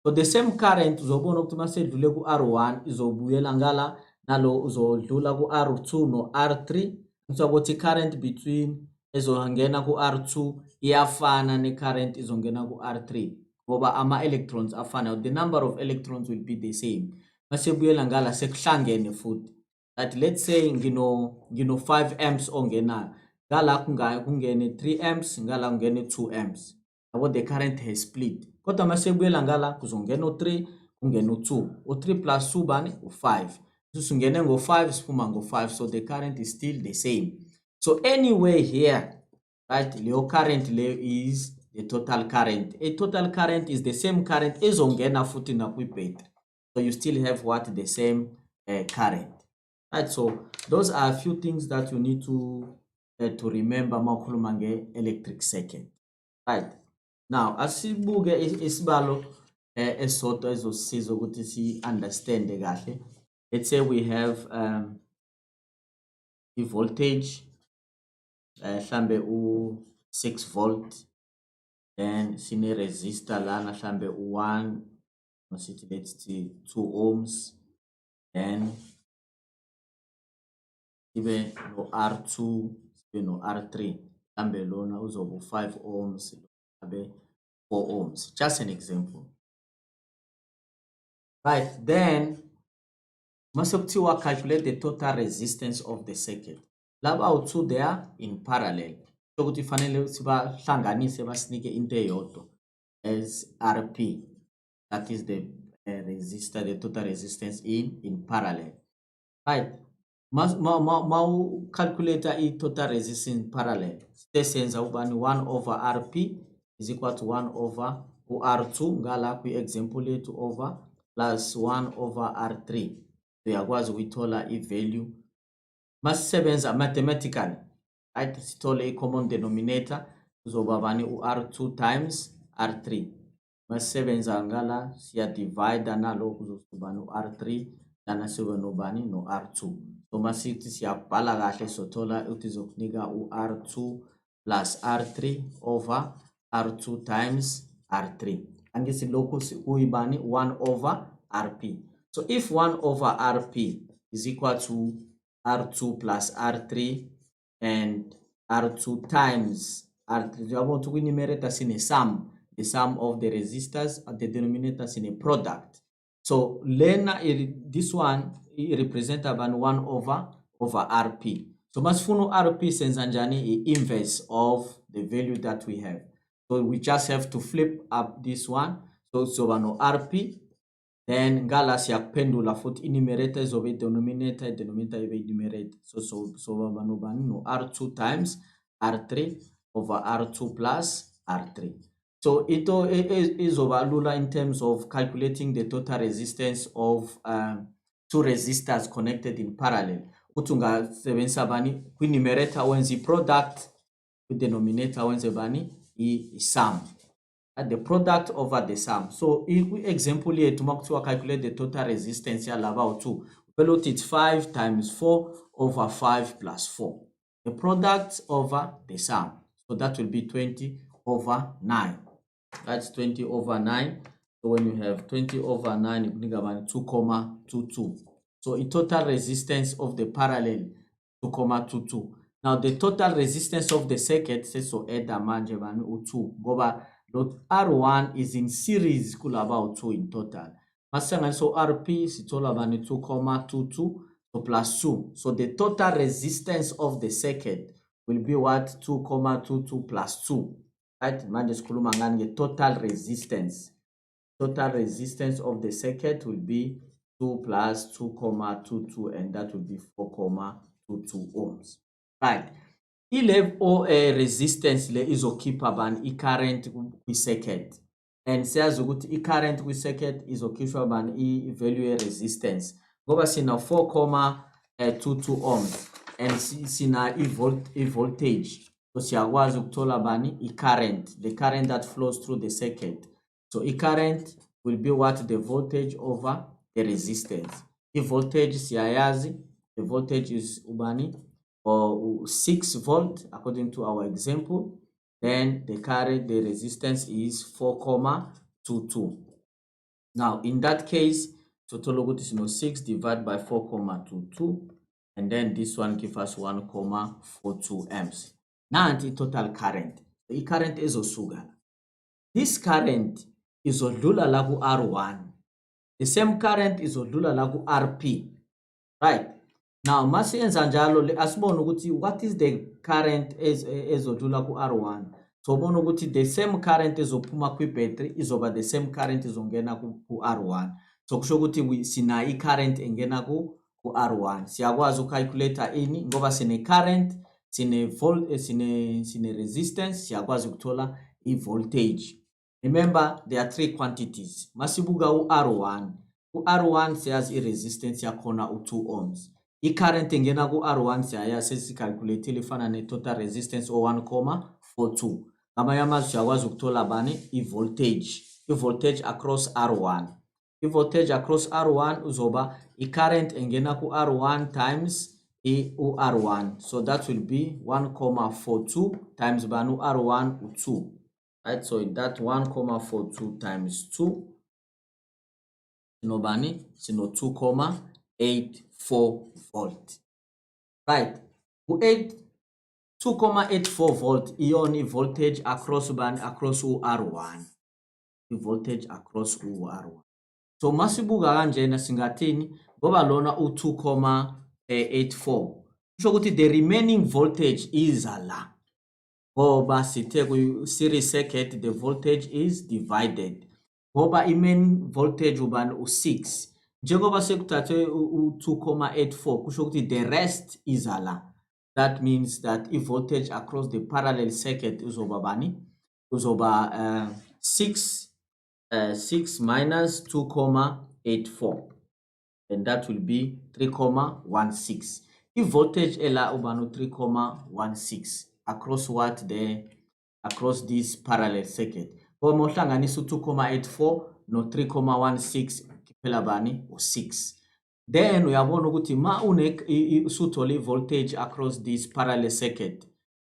[SPEAKER 2] So the same current uzobona ukuthi masedlule ku R1 izobuyela ngala nalo uzodlula ku R2 no R3. So ukuthi current between ezohangena ku R2 iyafana ne-current izongena ku R3 ngoba ama-electrons afana. The number of electrons will be the same. Mase buyela ngala sekuhlangene futhi. That let's say ngino 5 amps ongena ngala kungene 3 amps ngala kungene 2 amps. What the current has split. Kodwa mase buyela ngala kuzongena u3 kungena u2. U3 plus 2 bani u5. Singene ngo5 siphuma ngo5. So the current is still the same. So anyway here, right, Leo current Leo is the total current. A total current is the same current ezongena futhi na kwi-battery. So you still have what? The same current. Right, so those are a few things that you need to remember makhuluma nge-electric circuit. Right. Now, asibuke isibalo esodwa ezosiza ukuthi si understand kahle. Let's say we have the voltage hlambe u6 volt, then sine resistor lana hlambe u1 masithi let's see 2 ohms, then ibe no R2 ibe no R3 hlambe lona uzoba 5 ohms abe 4 ohms. Just an example. Right, then mase kuthiwa calculate the total resistance of the circuit. Laba u2 they are in parallel. So ukuthi fanele sibahlanganise basinike into eyodwa as RP. That is the resistor, the total resistance in parallel. Right. Ma calculate the total resistance in parallel. Senza ubani 1 over RP is equal to 1 over R2 ngala kwi example yethu over plus 1 over R3. Uyakwazi ukuthola i-value masisebenza mathematically, right? Sithole i-common denominator kuzoba bani u-R2 times R3. Masisebenza ngala siya divide nalo kuzoba u-R3 dana sibe nobani no R2. So masithi siyabhala kahle sothola ukuthi izokunika u-R2 plus R3 over R2 times R3. Angisi lokhu kuyibani 1 over RP. So if 1 over RP is equal to R2 plus R3 and R2 times R3, you want to numerator in a sum, the sum of the resistors at the denominator in a product. So lena this one represents about 1 over RP. So masifuna RP senza njani inverse of the value that we have. So we just have to flip up this one. So no RP. Then ngala siyakuphendula futhi numerator izobe denominator ibe numerator. So bano no R2 times R3 over R2 plus R3. So ito izoba lula in terms of calculating the total resistance of two resistors connected in parallel. Utunga sebenzisa bani kwi numerator wenza product, kwi denominator wenza bani I sum. At the product over the sum. So if we example here to calculate the total resistance here about 2. Well, it's 5 times 4 over 5 plus 4. The product over the sum. So that will be 20 over 9. That's 20 over 9. So when you have 20 over 9, you bring about 2,22. So the total resistance of the parallel 2,22. Now the total resistance of the circuit says so add manje bani u2 ngoba lo R1 is in series kulaba u2 in total. Masanga so RP sithola bani 2,22 so plus 2. So the total resistance of the circuit will be what? 2,22 plus 2. Right? Manje sikhuluma ngani total resistance. Total resistance of the circuit will be 2 plus 2,22 and that will be 4,22 ohms. Right. I-level resistance le izokhipha bani i-current kwi-circuit. And siyazi ukuthi i-current kwi-circuit izokhishwa bani i-value ye-resistance. Ngoba sina 4,22 ohms and sina i-voltage. So siyakwazi ukuthola bani i-current, the current that flows through the circuit. So i-current will be what? The voltage over the resistance. I-voltage siyayazi, the voltage is ubani or 6 volt according to our example. Then the current, the resistance is 4,22. Now in that case, total voltage is 6 divided by 4,22, and then this one gives us 1,42 amps. Now the total current. The current is osuga. This current is odlula la ku R1. The same current is odlula la ku RP. Right? Now, masiyenza njalo le asibone ukuthi what is the current ezodlula ku R1. So ubona ukuthi the same current ezophuma kwi battery izoba the same current izongena ku R1. So kusho ukuthi sina I current engena ku R1. Siyakwazi ucalculate ini ngoba sine current, sine resistance, siyakwazi ukuthola I voltage. Remember, there are three quantities. Masibuga u-R1. U-R1 siyazi i-resistance yakhona u-2 ohms. I-current engena ku-R1 siyayazi sesicalculate ifana ne-total resistance o-1,42. Ngamanye amazwi siyakwazi ukuthola bani i-voltage. I-voltage across R1. I-voltage across R1 uzoba i-current engena ku-R1 times u-R1. So that will be 1,42 times bani u-R1 u-2. Right, so that 1,42 times 2, sinobani, sino 2,84 volt. Right, 2,84 volt, ioni voltage across across R1. The voltage across R1. So masibuga kanjena singathini ngoba lona u2,84. Kusho ukuthi the remaining voltage is la. Ngoba sithe ku-series circuit the voltage is divided. Ngoba i-main voltage ubani u6. Njengoba sekuthathwe u2,84 kusho ukuthi the rest is la. That means that i-voltage across the parallel circuit uzoba bani? Uzoba 6 minus 2,84. And that will be 3,16. I-voltage ela ubani 3,16. Across what? Across this parallel circuit. Ngoba mohlanganisa u2,84 no 3,16 kuphela bani u6. Then uyabona ukuthi ma usuthola voltage across this parallel circuit,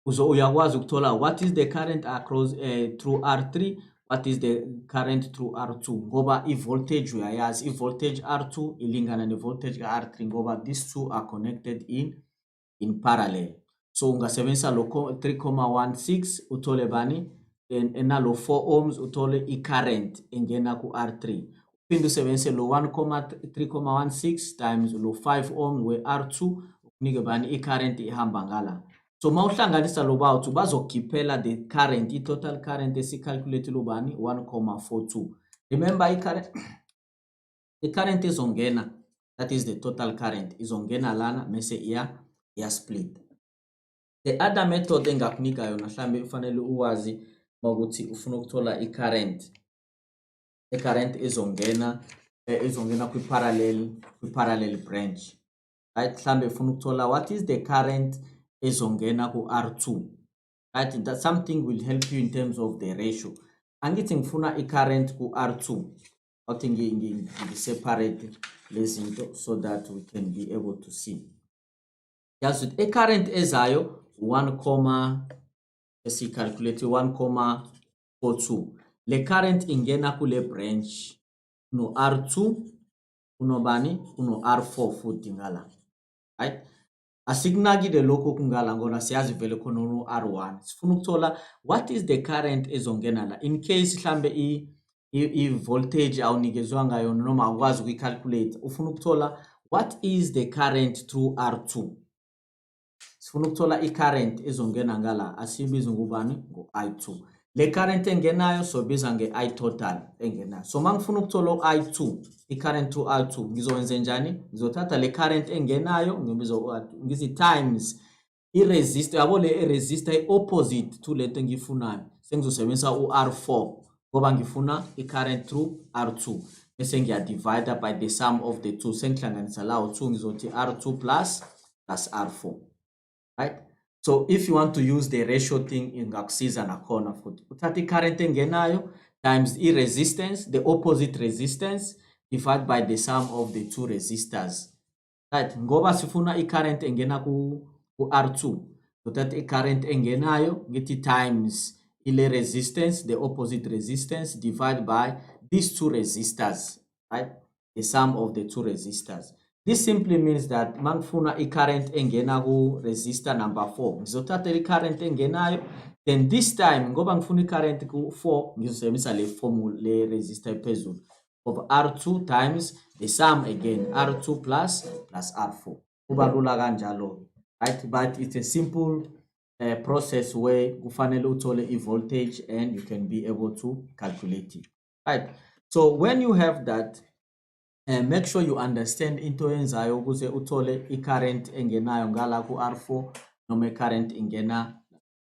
[SPEAKER 2] uyakwazi ukuthola what is the current across through R3, what is the current through R2. Ngoba i-voltage uyayazi, i-voltage R2 ilingana ne-voltage ka-R3 ngoba these two are connected in parallel. So ungasebenzisa lo 3,16 uthole bani enalo 4 ohms uthole i-current engena ku R3. Uphinde usebenzise lo 3,16 times lo 5 ohms we-R2 ukunike bani i-current ihamba ngala. So mawuhlanganisa lo bawuthi bazokhiphela the current, i-total current esicalculate lo bani 1,42. Remember i-current izongena, that is the total current, izongena lana mase iya split. The other method engakunika yona mhlambe ufanele uwazi ukuthi ufuna ukuthola i-current. I-current izongena kwi-parallel branch. Right? Mhlambe ufuna ukuthola what is the current ezongena ku R2. Right? That something will help you in terms of the ratio. Angithi ngifuna i-current ku R2. Awuthi ngi-separate lezinto so that we can be able to see. Yazi i-current ezayo 1,42. Le current ingena kule branch no R2 unobani uno R4 futhi ngala, right? Asikunakile lokho kungala ngoba siyazi vele khona uno R1. Sifuna ukuthola what is the current ezongena la in case mhlambe I voltage awunikezwanga yona noma akwazi ukuyicalculate, ufuna ukuthola what is the current through R2. Sifuna ukuthola i-current ezongena ngala, asibiza ngubani ngo-I2. Le current engenayo sobiza nge-I total engenayo. So mangifuna ukuthola u-I2, i-current through I2, ngizowenza njani? Ngizothatha le current engenayo ngibiza u-I2, ngithi times i-resistor, yabo le resistor i-opposite to lento engiyifunayo. Sengizosebenzisa u-R4 ngoba ngifuna i-current through R2. Bese ngiyadivide by the sum of the two. Sengihlanganisa lawo 2 ngizothi R2 plus R4. Right? So if you want to use the ratio thing ingakusiza nakhona futhi. Uthatha i-current engenayo times i-resistance, the opposite resistance, divided by the sum of the two resistors. Right? Ngoba sifuna i-current engena ku R2. Uthatha i-current engenayo ngithi times ile resistance, the opposite resistance, divided by these two resistors. Right? The sum of the two resistors. This simply means that mangifuna i-current engena ku resistor number 4. Ngizothatha i-current engenayo, then this time ngoba ngifuna i-current ku 4 ngizosebenzisa le formula le resistor ephezulu of R2 times the sum again R2 plus R4. Kuba lula kanjalo, right? But it's a simple process where kufanele uthole i-voltage and you can be able to calculate it. Right? So when you have that, make sure you understand into yenzayo ukuze uthole i-current engenayo ngala ku R4 noma i-current ingena.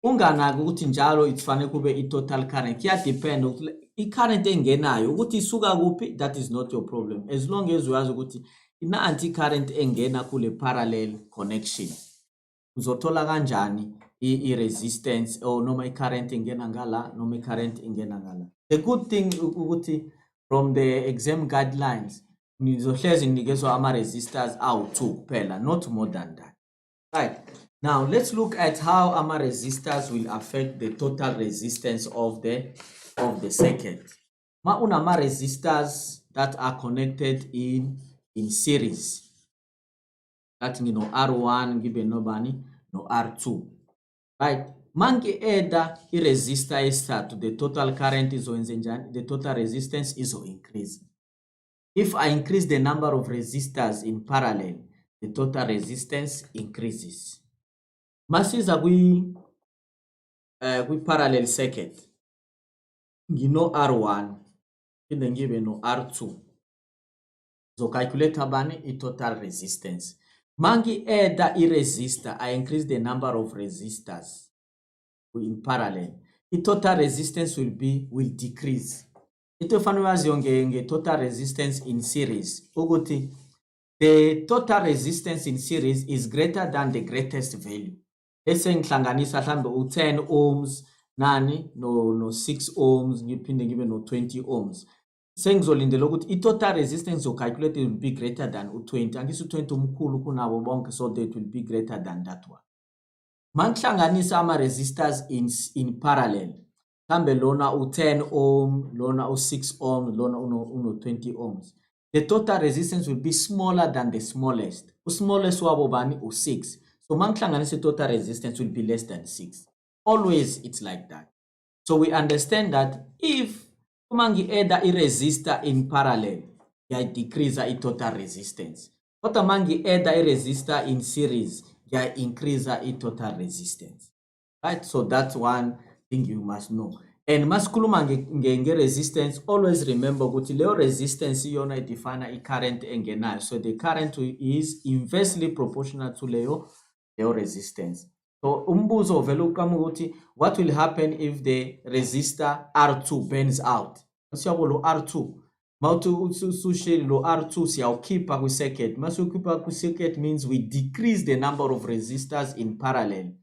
[SPEAKER 2] Unganaki ukuthi njalo itsifane kube i-total current. Kuya depend ukuthi i-current engenayo ukuthi isuka kuphi, that is not your problem. As long as uyazi ukuthi ina anti-current engena kule parallel connection. Uzothola kanjani i-resistance or noma i-current ingena ngala noma i-current ingena ngala. The good thing ukuthi from the exam guidelines nizohlezi nikezwa ama-resistors awu-2 kuphela, not more than that. Right. Now let's look at how ama-resistors will affect the total resistance of the circuit. Ma unama-resistors that are connected in series. That no R1 ngibe nobani no R2. Right? Mangi eda i-resistor esithathu, the total current izoyenza njani? The total resistance izo increase. If I increase the number of resistors in parallel, the total resistance increases. Masiza kwi parallel circuit. Ngino R1, then ngibe no R2. So calculate abani I total resistance. Mangi eda I resistor, I increase the number of resistors in parallel. The total resistance will decrease. Ito fanuwazi yonge total resistance in series. Uguti, the total resistance in series is greater than the greatest value. Ese ngihlanganisa hlambe u10 ohms nani no 6 ohms ngiphinde ngibe no 20 ohms. Sengizolindela ukuthi I-total resistance calculate will be greater than u20. Angisi u20 umkhulu kunabo bonke, so that will be greater than that one. Mangihlanganisa ama-resistors in parallel. Kambe lona u10 ohm, lona u6 ohm, lona uno 20 ohms. The total resistance will be smaller than the smallest. The smallest wabo bani u6. So mangihlanganisa total resistance will be less than 6. Always it's like that. So we understand that if mangi eda I resistor in parallel, ya decrease I total resistance. But mangi eda I resistor in series, ya increase I total resistance. Right? So that's one thing you must know. And maskuluma nge resistance, always remember ukuthi leyo resistance iyona idefine I-current engenayo. So the current is inversely proportional to leyo resistance. So umbuzo ovela ukama ukuthi what will happen if the resistor R2 burns out? Siyabo lo R2. Mawuthi ususheli lo R2 siyawukhipha ku circuit. Masukhipha ku circuit means we decrease the number of resistors in parallel.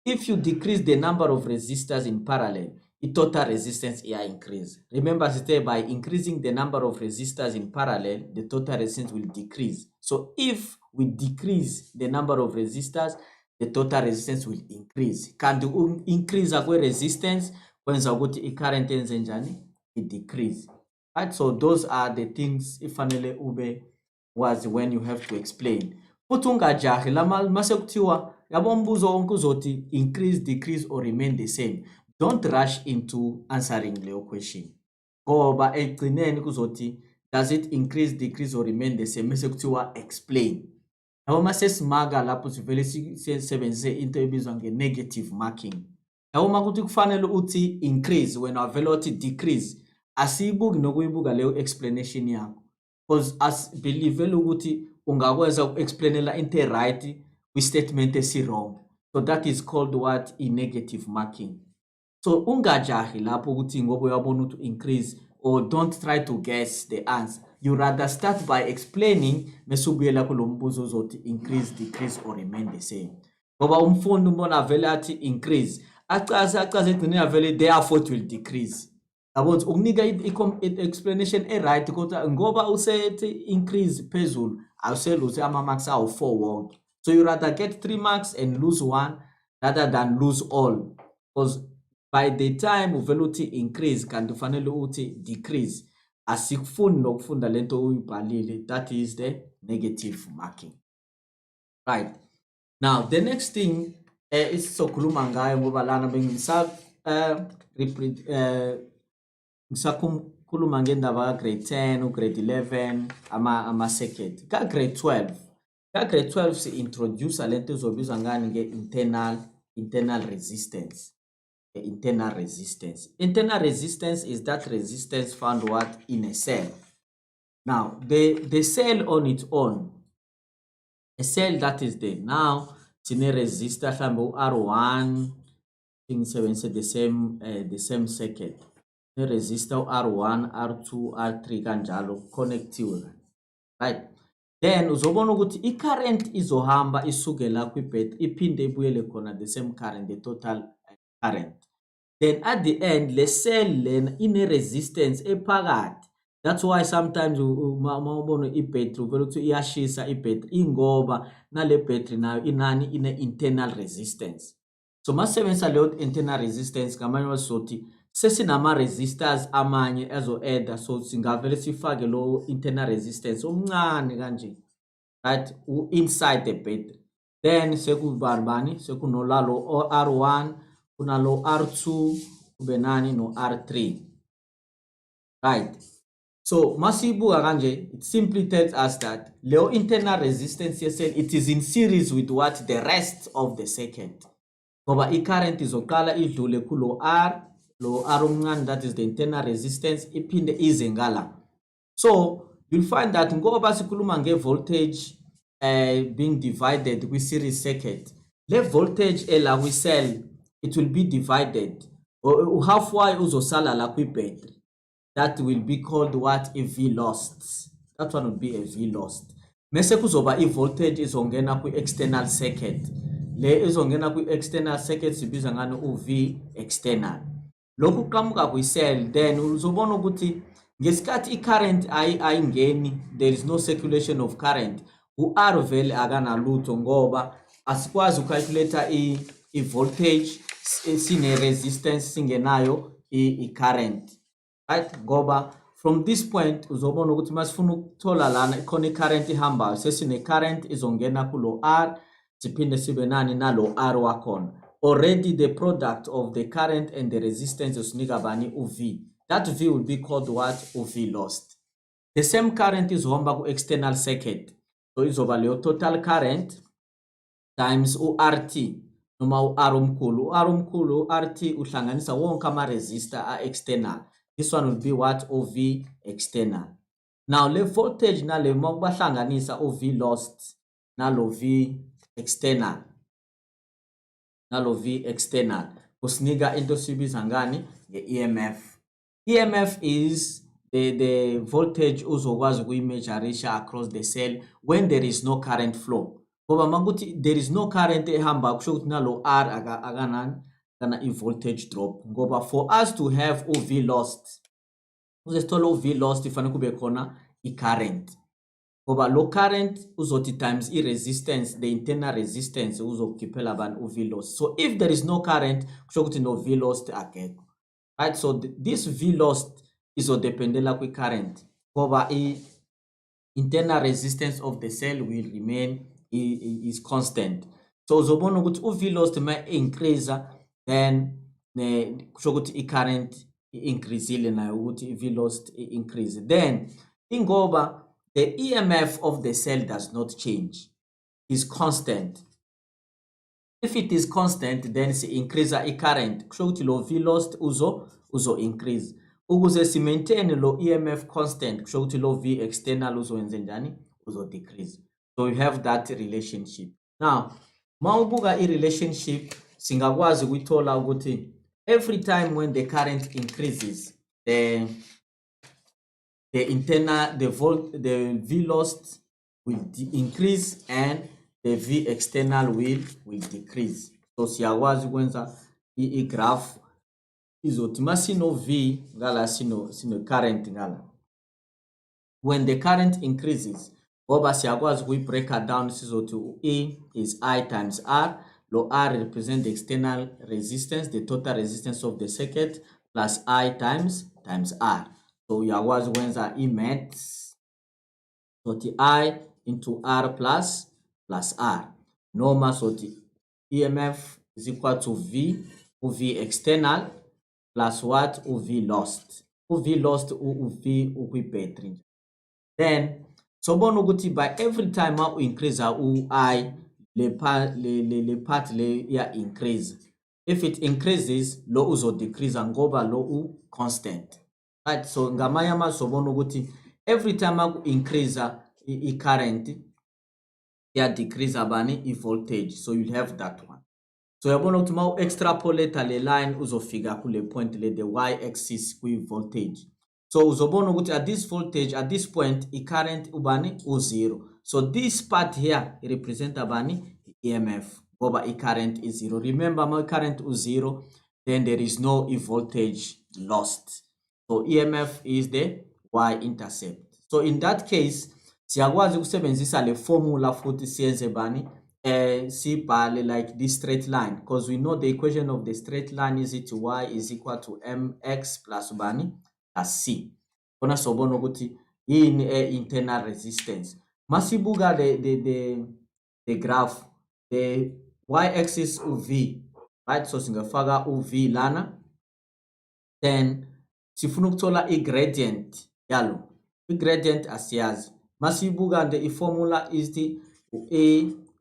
[SPEAKER 2] If you decrease the number of resistors in parallel, the total resistance increase. Remember, by increasing the number of resistors in parallel, the total resistance will decrease. So if we decrease the number of resistors, the total resistance will increase. Can you increase a resistance when the current enzenjani? It decrease. Right? So those are the things if finally ube was when you have to explain. Futhi ungajahi mase kuthiwa yabo umbuzo wonke uzothi increase, decrease or remain the same. Don't rush into answering leyo question. Ngoba ekugcineni kuzothi does it increase, decrease or remain the same? Mase kuthiwa explain. Yabo mase simaga lapho sivele sisebenzise into ebizwa nge-negative marking. Yabo makuthi kufanele uthi increase when avele uthi decrease, asiyibuki nokuyibuka leyo explanation yakho. Because as believe ukuthi ungakwenza uku-explainela into right kwi-statement esi-wrong. So that is called what? I-negative marking. So ungajahi lapho ukuthi ngoba uyabona ukuthi increase, or don't try to guess the answer. You rather start by explaining bese ubuyela kulo mbuzo uzothi increase, decrease or remain the same. Ngoba umfundi umbona vele athi increase, acaze egcineni avele therefore it will decrease. Yabona ukunika i-explanation e-right kodwa ngoba usethi increase phezulu awuseluze ama-marks awu-4 wonke. So you rather get 3 marks and lose 1 rather than lose all, because by the time uvele uthi increase kanti ufanele uthi decrease, asikufuni nokufunda lento uyibhalile. That is the negative marking. Right. Now the next thing isizokhuluma ngayo ngoba lana ngisakhuluma ngendaba grade 10 grade 11 ama-second ka grade 12 si-introduce lento ezobizwa ngani nge-internal resistance. Internal resistance is that resistance found what? In a cell. Now the cell on its own, a cell that is there now, sine resistor mhlambe R1 singisebenzise the same circuit. The resistor R1, R2, R3 kanjalo connectiwe, right? Then uzobona ukuthi i-current izohamba isukela kwi-battery iphinde ibuyele khona the same current, the total current. Then at the end le cell lena ine resistance ephakathi. That's why sometimes mawubona i-battery uvela ukuthi iyashisa i-battery ingoba nale battery nayo inani ine internal resistance. So masebenzisa leyo internal resistance ngamanye wasizothi sesinama resistors amanye azo-adda, so singavele sifake lo internal resistance omncane kanje, right, inside the battery. Then sekubani sekunolalo R1 kunalo R2 kube nani no R3, right? So masibuka kanje, it simply tells us that leo internal resistance yesel it is in series with what? The rest of the circuit. Ngoba i-current izoqala idlule kulo R, lo R omncane, that is the internal resistance, iphinde ize ngala. So you'll find that ngoba sikhuluma nge-voltage being divided kwi-series circuit, le voltage ela kwi-cell it will be divided, halfway uzosala la kwi-battery. That will be called what? A V lost. That one will be a V lost. Mese kuzoba i-voltage izongena kwi-external circuit. Le izongena kwi-external circuit sibiza ngani u-V external. Lokhu kuqhamuka kwi-cell, then uzobona ukuthi ngesikhathi i-current ayingeni, there is no circulation of current, u-R vele akanalutho ngoba asikwazi ucalculate i-voltage sine resistance singenayo i-current, right? Ngoba from this point uzobona ukuthi masifuna ukuthola lana ikhona i-current ihambayo, sesine current izongena kulo R siphinde sibe nani nalo R wakhona. Already the product of the current and the resistance usinika bani uV. That V will be called what? UV lost. The same current izohamba ku-external circuit, so izoba leyo total current times u-RT noma u-R omkhulu. U-R omkhulu, u-RT uhlanganisa wonke ama-resistor a-external. This one will be what? UV external. Now le voltage nale mawubahlanganisa uV lost nalo V external, kusinika into sibiza ngani? Nge-EMF. EMF is the voltage uzokwazi ukuyimeasurisha across the cell when there is no current flow. Ngoba makuthi there is no current ehamba kusho ukuthi nalo R akana i-voltage drop. Ngoba for us to have uV lost, uze sithole uV lost ifanele kube khona i-current. Ngoba lo current uzothi times i-resistance, the internal resistance uzokukhiphela bani uV lost. So if there is no current kusho ukuthi no V lost akekho, right? So this V lost izodependela kwi-current ngoba internal resistance of the cell will remain is constant. So uzobona ukuthi u-V-lost ma increase, then kusho ukuthi i-current increasile nayo ukuthi i-V-lost increase. Then ingoba the EMF of the cell does not change, is constant. If it is constant, then increase i-current. Kusho ukuthi lo V-lost uzo increase. Ukuze si maintain lo EMF constant, kusho ukuthi lo V external uzowenze njani? Uzo decrease. So you have that relationship. Now, mawubuka i-relationship singakwazi ukuthola ukuthi every time when the current increases, the V-lost will increase and the V external will decrease. So siyakwazi ukwenza i-graph izothi masino V ngala sino current ngala. When the current increases, ngoba siyakwazi ukuyi-break down sizothi E is I times R. Lo R represent the external resistance, the total resistance of the circuit, plus I times R. So uyakwazi ukwenza i-maths. So I into R plus R. Noma so EMF is equal to V, UV external, plus what? UV lost. UV lost UV ukwi-battery. Then sobona ukuthi by every time u increase I, le part le ya increase. If it increases, lo uzo decrease ngoba lo constant. Right? So ngamanye amazwi sobona ukuthi every time u increase i-current ya decrease abani i-voltage. So you'll have that one. So yabona ukuthi ma extrapolate le line uzofika kule point le the y-axis kwi-voltage. So uzobona ukuthi at this voltage, at this point, i-current ubani u0. So this part here represent abani EMF. Ngoba i-current is 0. Remember, my current u0, then there is no voltage lost. So EMF is the y-intercept. So in that case, siyakwazi ukusebenzisa le formula futhi siyenze bani sibhale like this straight line, because we know the equation of the straight line is it y is equal to mx plus bani plus c. Kona sobona ukuthi yini internal resistance. Masibuka the graph, the y-axis uv, right? So singafaka uv lana, then sifuna ukuthola i-gradient yalo. I-gradient asiyazi. Masibuka the formula is the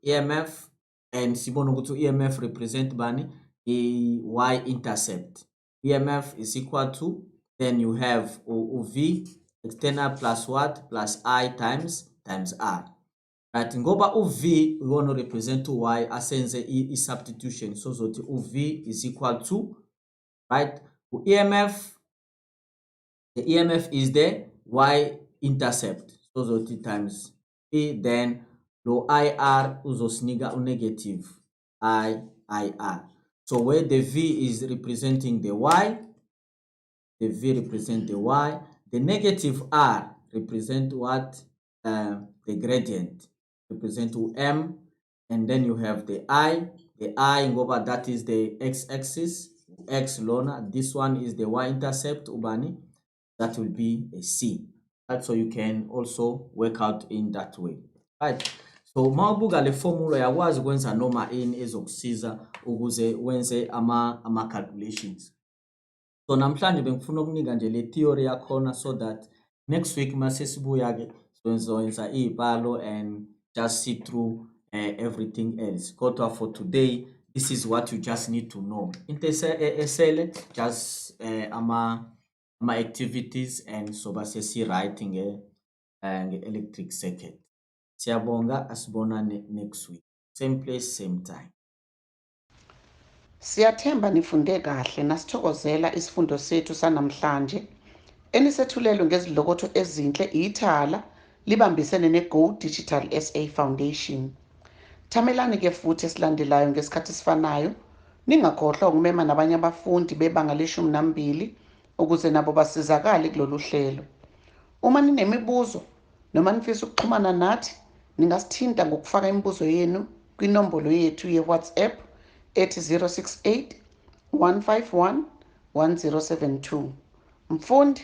[SPEAKER 2] EMF, and sibona ukuthi EMF represent bani y-intercept. EMF is equal to, then you have UV external plus what? Plus I times R. Right? Ngoba UV we want to represent y asenze i-substitution. So zothi UV is equal to, right? EMF, the EMF is the y-intercept. So zothi times E, then lo IR uzosinika negative IR. So where the V is representing the Y, the V represent the Y, the negative R represent what? The gradient, represent M, and then you have the I ngoba that is the x-axis, X lona, this one is the y-intercept ubani, that will be a C. Right? So you can also work out in that way. Right? So mawubuka le formula yakwazi ukwenza noma ini ezokusiza ukuze wenze ama calculations. So namhlanje bengifuna ukunika nje le theory yakhona, so that next week mase sibuya ke sowenza izibalo and just see through everything else. Kodwa for today, this is what you just need to know. Into esele just ama activities and so base writing electric circuit. Siyabonga, asibonane next week. Same place, same time.
[SPEAKER 1] Siyathemba nifunde kahle nasithokozela isifundo sethu sanamhlanje enisethulelwe ngezilokotho ezinhle Ithala libambisene neGo Digital SA Foundation. Thamelani ke futhi esilandelayo ngesikhathi sifanayo. Ningakhohlwa ukumema nabanye abafundi bebanga le-12 ukuze nabo basizakale kulolu hlelo. Uma ninemibuzo noma nifisa ukuxhumana nathi, ningasithinta ngokufaka imibuzo yenu kwinombolo yethu ye-WhatsApp ethi 068 151 1072. Mfundi,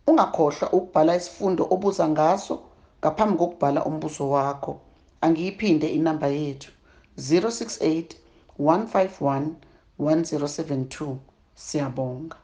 [SPEAKER 1] ungakhohlwa ukubhala isifundo obuza ngaso ngaphambi kokubhala umbuzo wakho. Angiyiphinde inamba yethu 068 151 1072. Siyabonga.